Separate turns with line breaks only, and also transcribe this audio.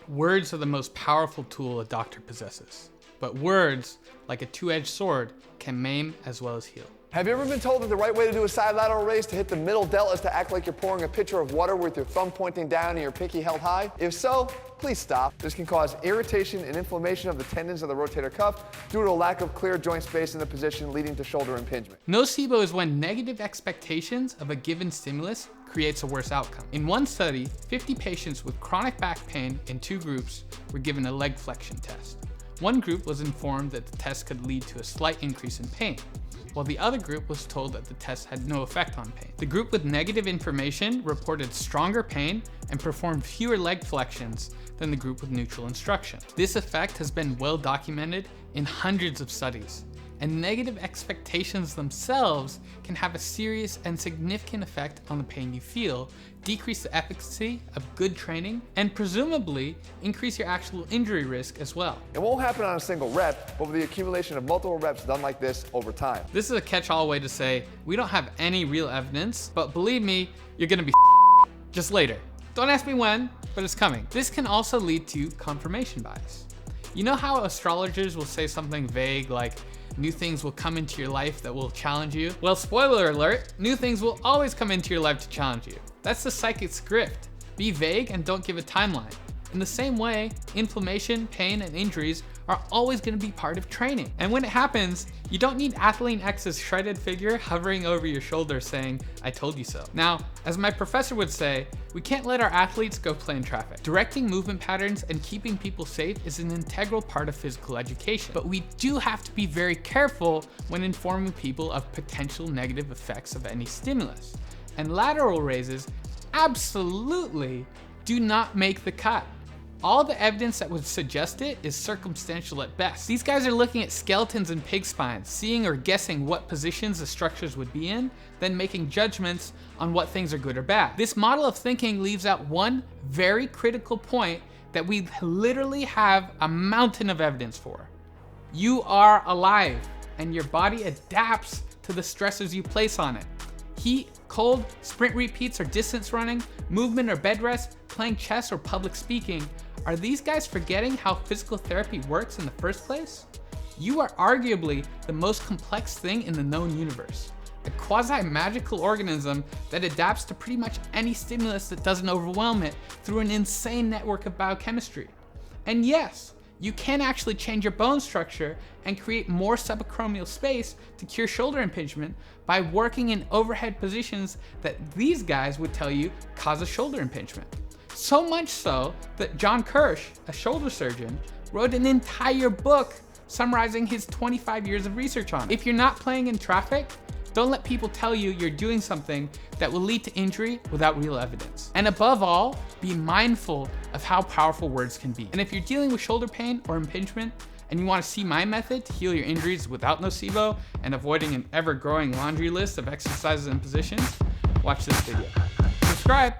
Words are the most powerful tool a doctor possesses, but words, like a two-edged sword, can maim as well as heal.
Have you ever been told that the right way to do a side lateral raise to hit the middle delt is to act like you're pouring a pitcher of water with your thumb pointing down and your pinky held high? If so, please stop. This can cause irritation and inflammation of the tendons of the rotator cuff due to a lack of clear joint space in the position, leading to shoulder impingement.
Nocebo is when negative expectations of a given stimulus creates a worse outcome. In one study, 50 patients with chronic back pain in 2 groups were given a leg flexion test. One group was informed that the test could lead to a slight increase in pain, while the other group was told that the test had no effect on pain. The group with negative information reported stronger pain and performed fewer leg flexions than the group with neutral instruction. This effect has been well documented in hundreds of studies, and negative expectations themselves can have a serious and significant effect on the pain you feel, decrease the efficacy of good training, and presumably increase your actual injury risk as well.
It won't happen on a single rep, but with the accumulation of multiple reps done like this over time.
This is a catch-all way to say, we don't have any real evidence, but believe me, you're gonna be just later. Don't ask me when, but it's coming. This can also lead to confirmation bias. You know how astrologers will say something vague like, new things will come into your life that will challenge you? Well, spoiler alert, new things will always come into your life to challenge you. That's the psychic's grift. Be vague and don't give a timeline. In the same way, inflammation, pain, and injuries are always going to be part of training. And when it happens, you don't need Athlete X's shredded figure hovering over your shoulder saying, I told you so. Now, as my professor would say, we can't let our athletes go play in traffic. Directing movement patterns and keeping people safe is an integral part of physical education. But we do have to be very careful when informing people of potential negative effects of any stimulus. And lateral raises absolutely do not make the cut. All the evidence that would suggest it is circumstantial at best. These guys are looking at skeletons and pig spines, seeing or guessing what positions the structures would be in, then making judgments on what things are good or bad. This model of thinking leaves out one very critical point that we literally have a mountain of evidence for. You are alive, and your body adapts to the stresses you place on it. Heat, cold, sprint repeats or distance running, movement or bed rest, playing chess or public speaking. Are these guys forgetting how physical therapy works in the first place? You are arguably the most complex thing in the known universe. A quasi-magical organism that adapts to pretty much any stimulus that doesn't overwhelm it through an insane network of biochemistry. And yes, you can actually change your bone structure and create more subacromial space to cure shoulder impingement by working in overhead positions that these guys would tell you cause a shoulder impingement. So much so that John Kirsch, a shoulder surgeon, wrote an entire book summarizing his 25 years of research on it. If you're not playing in traffic, don't let people tell you you're doing something that will lead to injury without real evidence. And above all, be mindful of how powerful words can be. And if you're dealing with shoulder pain or impingement, and you want to see my method to heal your injuries without nocebo and avoiding an ever-growing laundry list of exercises and positions, watch this video. Subscribe.